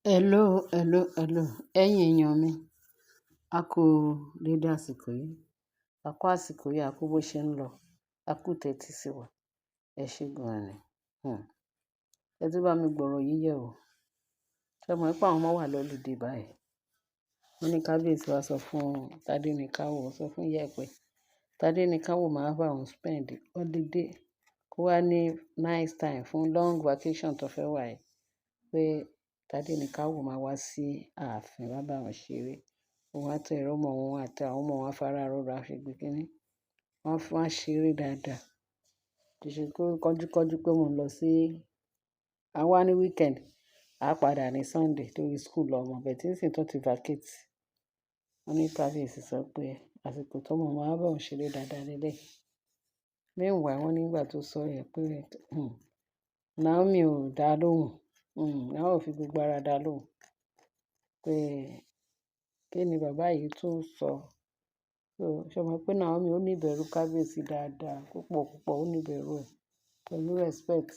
Hello, hello, hello. Ẹ̀yin èèyàn mi, a kú dédé àsìkò yìí. A kú àsìkò yìí, a kú bó ṣe ń lọ. A kú tẹ́tí sí wa. Ẹ ṣé gan-an ni. Hmm. Ẹ tún bá mi gbọ́rọ̀ yìí yẹ̀ wò. Ṣé o mọ̀ pé àwọn ọmọ wà lọ́ludé báyìí? Wọ́n ní kábíyèsí wa sọ fún Tádéníkáwò, sọ fún ìyá ẹ̀ pé Tádéníkáwò máa bá òun spend holiday kó wá ní nice time fún long vacation tó fẹ́ wà yìí. Pé Tádéníkáwò máa wá sí ààfin wá bá wọn ṣeré. Òun àti ẹ̀rọ ọmọ òun àti àwọn ọmọ wọn afárá rọra ṣe gbé kínní. Wọ́n fún wa ṣeré dáadáa. Kì í ṣe kó kọjúkọjú pé mò ń lọ sí àwa ní weekend. A padà ní Sunday torí school ọmọ bẹ́ẹ̀ tí ń sìn tó ti vacate. Wọ́n ní kábíyèsí sọ pé àsìkò tó mọ̀ máa bá òun ṣeré dáadáa lélẹ̀. Meanwhile, wọ́n nígbà tó sọ yẹn pé Naomi ò dá lóhùn. Naomi ò fi gbogbo ara dá lóhùn. Pé kí ni bàbá yìí tún sọ? So, ṣé o mọ̀ pé Naomi ó ní ìbẹ̀rù kábíyèsí dáadáa púpọ̀ púpọ̀, ó ní ìbẹ̀rù ẹ̀ pẹ̀lú respect.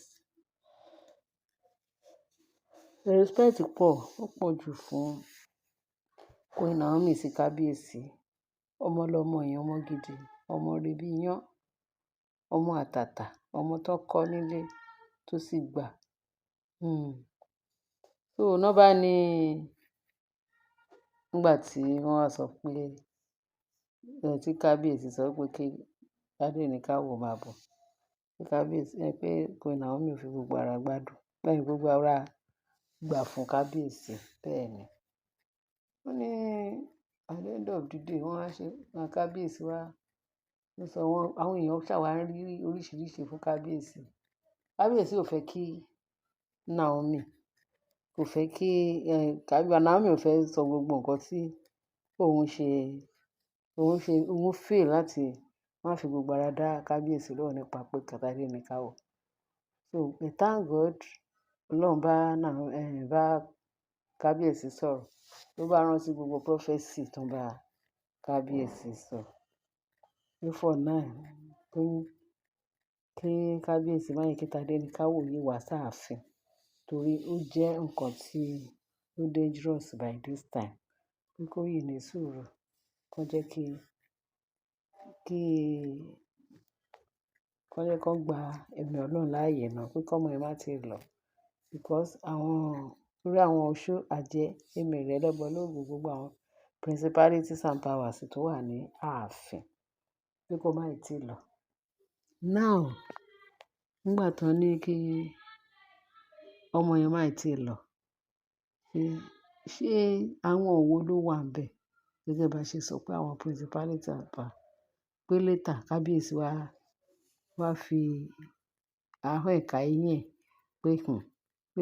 Respect pọ̀, ó pọ̀ jù fún Queen Naomi sí kábíyèsí. Ọmọ lọmọ yẹn, ọmọ gidi, ọmọ rere bí iyán, ọmọ àtàtà, ọmọ tó kọ́ nílé tó sì gbà. So, náà bá ní nígbà tí wọ́n wá sọ pé tí kábíyèsí sọ pé kí Tádéníkáwò máa bọ̀. Kí kábíyèsí pé Queen Naomi ò fi gbogbo ara gbádùn. Bẹ́ẹ̀ ni gbogbo ara gbà fún kábíyèsí. Bẹ́ẹ̀ ni. Wọ́n ní at the end of the day wọ́n á ṣe wọn kábíyèsí wá. Wọ́n sọ wọ́n àwọn èèyàn ṣàwá ń rí oríṣiríṣi fún kábíyèsí. Kábíyèsí ò fẹ́ kí Naomi kò fẹ́ kí Naomi ò fẹ́ sọ gbogbo nǹkan tí òun fail láti má fi gbogbo ara dá kábíyèsí lóhùn nípa pé Tádéníkáwò. So, we thank God Ọlọ́run bá kábíyèsí sọ̀rọ̀. Ló bá rántí gbogbo prophecy tó ń bá kábíyèsí sọ. For now, kí kábíyèsí má yẹ kí Tádéníkáwò yìí wá sáàfin torí ó jẹ́ nǹkan tí ó dangerous by this time. Pé kó yìí ní sùúrù. Kó jẹ́ kó gba ẹ̀mí Ọlọ́run láàyè náà pé kọ́mọ ẹ má ti lọ. Because àwọn oṣó àjẹ́ èmèrè ẹlẹ́bọ lóògùn gbogbo àwọn principalities and powers tó wà ní ààfin pé kó má ì tí lọ. Now, nígbà tó ní kí ọmọ yẹn má ì tí lọ, ṣé àwọn wo ló wà níbẹ̀? Gẹ́gẹ́ bá ṣe sọ pé àwọn principalities and powers pé later kábíyèsí wá fi ahọ́n ẹ̀ka eyín ẹ̀ pé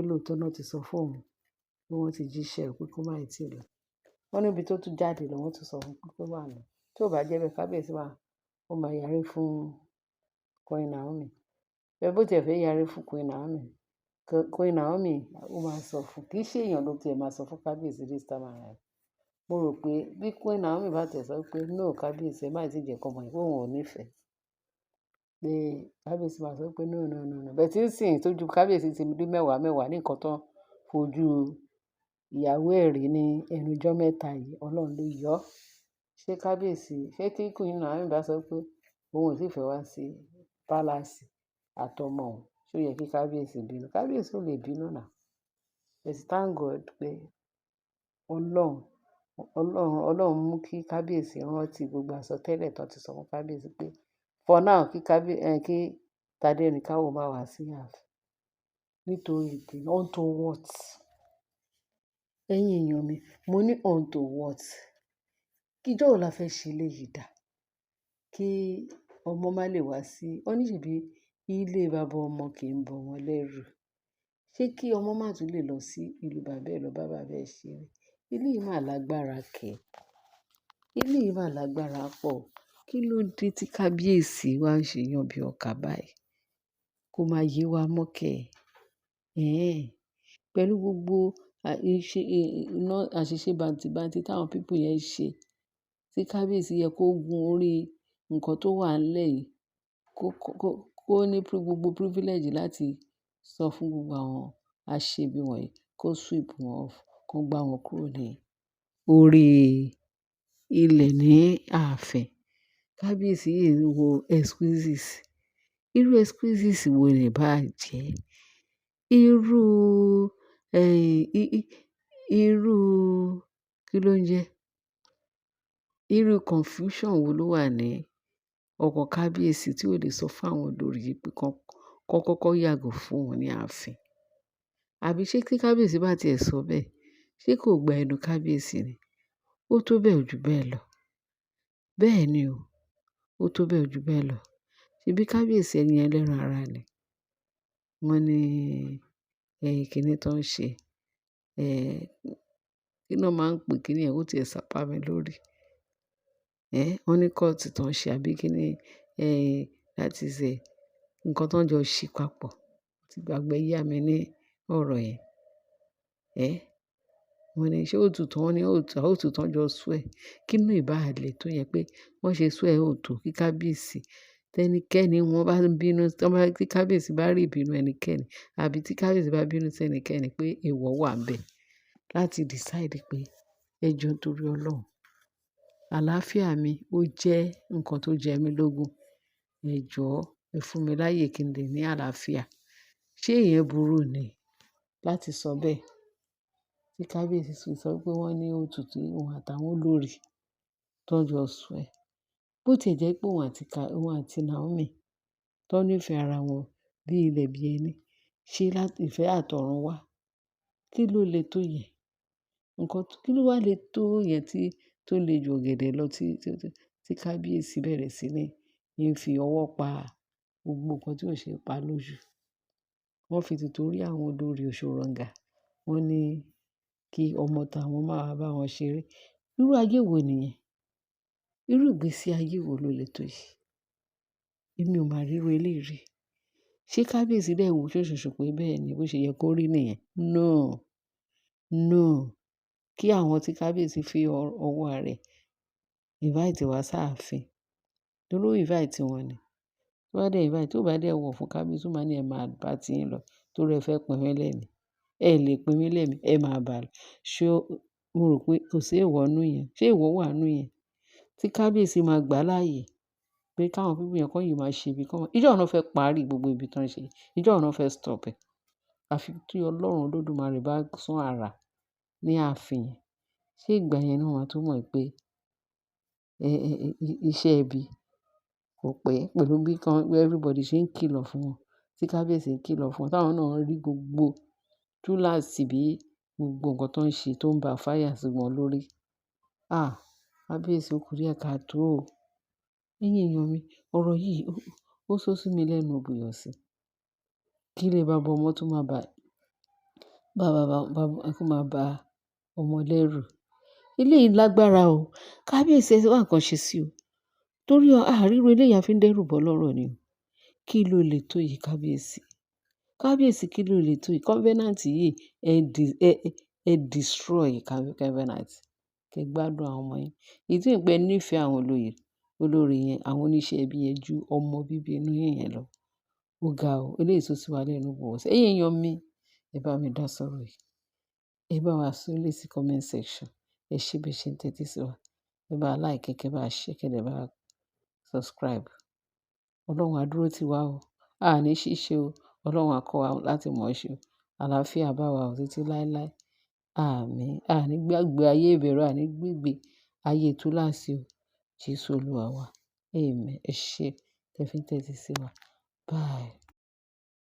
lóòótọ́ náà ti sọ fún òun pé wọ́n ti jíṣẹ́ pé kó má ì tí lọ. Wọ́n níbi tó tún jáde lọ wọ́n tún sọ fún pé kó wà lọ. Tí ò bá jẹ́ bẹ́ẹ̀ kábíyèsí ó máa yàrí fún Queen Naomi. Bẹ́ẹ̀ bó tiẹ̀ fẹ́ yàrí fún Queen Naomi ó máa sọ fún kì í ṣe èèyàn ló tiẹ̀ máa sọ fún kábíyèsí this time around. Mo rò pé bí Queen Naomi bá tẹ̀ sọ pé no kábíyèsí ẹ má ì tí jẹ́ kó mọ̀ pé òun ò nífẹ̀ẹ́. Pé kábíyèsí máa sọ pé no. Bẹ́ẹ̀ tí ń sìn tójú kábíyèsí ti rí mẹ́wàá mẹ́wàá ní nǹkan tó fojú ìyàwó ẹ̀ rí ní ẹnu ọjọ́ mẹ́ta yìí, Ọlọ́run ló yọ. Ṣé kí Queen Naomi bá sọ pé òun ò sì fẹ́ wá sí palace àtọmọ òun, ṣé ó yẹ kí kábíyèsí bínú? Kábíyèsí ò lè bínú náà. But thank God pé Ọlọ́run mú kí kábíyèsí rántí gbogbo àsọtẹ́lẹ̀ tó ti sọ fún kábíyèsí pé for now kí Tádéníkáwò má wá sí ààfin. Nítorí ìdènà unto what? Ẹ̀yin èèyàn mi, mo ní unto what? Kíjọ́ wo la fẹ́ ṣe léyìí dà? Kí ọmọ má lè wá sí wọ́n ní ṣèbí ilé bàbá ọmọ kì í bọ̀ wọ́n lẹ́rù. Ṣé kí ọmọ má tún lè lọ sí ìlú bàbá ẹ̀ lọ bá bàbá ẹ̀ ṣeré? Ilé yìí máa lágbára kẹ̀. Ilé yìí máa lágbára pọ̀. Kí ló dé tí kábíyèsí wá ń ṣe yan bí ọkà báyìí? Kó máa yé wa mọ́kẹ́. Pẹ̀lú gbogbo àṣìṣe bàǹtìbàǹtì táwọn people yẹn ṣe, tí kábíyèsí yẹ kó gun orí nǹkan tó wà nílẹ̀ yìí, kó ní gbogbo privilege láti sọ fún gbogbo àwọn aṣebi wọ̀nyí kó sweep wọn off. kán gbá wọn kúrò ní orí ilẹ̀ ní ààfin. Kábíyèsí yìí ń wo exquisite. Irú exquisite wo ni ìbá jẹ́? Irú, irú kí ló ń jẹ́? Irú confusion wo ló wà ní ọkàn kábíyèsí tí ò lè sọ fún àwọn olórí yìí pé kán kọ́kọ́ yàgò fún òun ní ààfin? Àbí ṣé tí kábíyèsí bá ti ẹ̀ sọ bẹ́ẹ̀, ṣé kò gba ẹnu kábíyèsí ni? Ó tó bẹ́ẹ̀ ò jù bẹ́ẹ̀ lọ. Bẹ́ẹ̀ ni o, ó tó bẹ́ẹ̀ ò jù bẹ́ẹ̀ lọ. Ṣèbí kábíyèsí ẹni ẹlẹ́ran ara ni. Wọ́n ní kíni tó ń ṣe, kí ná máa ń pè kíni yẹn, ó ti ẹ̀ sápá mi lórí. Wọ́n ní kọ́ọ̀tì tó ń ṣe àbí kíni, that is nǹkan tó ń jọ ṣe papọ̀. Mo ti gbàgbé yá mi ní ọ̀rọ̀ yẹn. Wọ́n ní ṣé òtù wọ́n ní òtù tán jọ swear. Kínú ìbá le tó yẹn pé wọ́n ṣe swear òtù kí kábíyèsí, tẹ́nikẹ́ni wọn bá ń bínú, tí kábíyèsí bá rí ìbínú ẹnikẹ́ni, àbí tí kábíyèsí bá bínú sí ẹnikẹ́ni pé èèwọ̀ wà ńbẹ̀ láti decide pé ẹ jọ̀ọ́ nítorí Ọlọ́run. Àlàáfíà mi ó jẹ́ nǹkan tó jẹ mí lógún. Ẹ jọ̀ọ́ ẹ fún mi láyè kí n lè ní àlàáfíà. Ṣé ìyẹn burú ni láti sọ bẹ́ẹ̀? Tí kábíyèsí sì sọ pé wọ́n ní òtù tí òun àtàwọn olórí tó jọ swear. Bó ti ẹ̀ jẹ́ pé òun àti Naomi tó nífẹ̀ẹ́ ara wọn bí ilẹ̀ bí ẹni, ṣé láti ìfẹ́ àtọ̀run wá? Kí ló le tó yẹn? Kí ló wá le tó yẹn tó le ju ọ̀gẹ̀dẹ̀ lọ tí kábíyèsí bẹ̀rẹ̀ sí ní fi ọwọ́ pa gbogbo nǹkan tí ò ṣe é pa lójú. Wọ́n fi tìtorí àwọn olórí òṣòrọ̀ǹgà, wọ́n ní kí ọmọ tàwọn máa bá wọn ṣeré. Irú ayé wo nìyẹn? Irú ìgbésí ayé wo ló le tó yìí? Èmi ò máa ríru eléyìí rí. Ṣé kábíyèsí dẹ̀ wò ṣóṣoṣo pé bẹ́ẹ̀ ni bó ṣe yẹ kó rí nìyẹn? No, no. Kí àwọn tí kábíyèsí fi ọwọ́ rẹ̀ invite wá sáàfin. Torí ó invite wọn ni. Tó bá dẹ̀ invite, tó bá dẹ̀ wọ̀ fún kábíyèsí, ó máa ní ẹ máa bá ti yín lọ torí ẹ fẹ́ pín mí lẹ́mi. Ẹ lè pín mí lẹ́mi, ẹ máa bá lọ. Mo rò pé kò sí èèwọ̀ nínú yẹn. Ṣé èèwọ̀ wà nínú yẹn? Tí kábíyèsí máa gbà láàyè pé káwọn people yẹn kán yìí máa ṣe ibi kan. Ìjọ́ wo ná fẹ́ parí gbogbo ibi tó ń ṣe? Ìjọ́ wo ná fẹ́ stop ẹ̀? Àfi tí Ọlọ́run Olódùmarè bá sán àrá ní ààfin yẹn. Ṣé ìgbà yẹn ni wọ́n máa tó mọ̀ pé iṣẹ́ ibi kò pẹ́ pẹ̀lú bí everybody ṣe ń kìlọ̀ fún wọn, tí kábíyèsí ń kìlọ̀ fún wọn, táwọn náà rí gbogbo túláàsì bí gbogbo nǹkan tó ń ṣe tó ń ba fáyà sí wọn lórí. Kábíyèsí ó kù díẹ̀ káàtó o. Ẹ̀yin èèyàn mi, ọ̀rọ̀ yìí ó sọ sí mi lẹ́nu ó buyọ̀ sí. Kí ilé baba ọmọ tún máa ba ọmọ lẹ́rù. Eléyìí lágbára o. Kábíyèsí ẹ wá nǹkan ṣe sí o. Torí àríru eléyìí a fi ń dẹ́rù bọ́ lọ́rọ̀ ni o. Kí ló le tó yìí kábíyèsí? Kábíyèsí kí ló le tó yìí? Covenant yìí ẹ destroy covenant. Kẹ gbádùn àwọn ọmọ yín. Ìdí nì pé ẹ nífẹ̀ẹ́ àwọn olórí yẹn, àwọn oníṣẹ́ ibi yẹn ju ọmọ bíbí inú yín yẹn lọ. Ó ga o. Eléyìí tó sì wá lẹ́nu bọ̀ wọ̀ sí. Ẹ̀yin èèyàn mi, ẹ bá mi dá sọ̀rọ̀ yìí. Ẹ bá wa sọ lé sí comment section. Ẹ ṣé bí ẹ ṣe ń tẹ́tí sí wa. Ẹ bá like, kẹ bá share, kẹ dẹ̀ bá subscribe. Ọlọ́run á dúró tì wá o. A ní ṣìṣe o. Ọlọ́run á kọ́ wa láti mọ̀ ọ́ ṣe o. Àlàáfíà bá wa o títí láéláé. Àmín. A ní gbàgbé ayé ìbẹ̀rù, a ní gbígbé ayé túláàsì o. Jésù Olúwa wa. Amen. Ẹ ṣé tẹ́ fi ń tẹ́tí sí wa. Bye.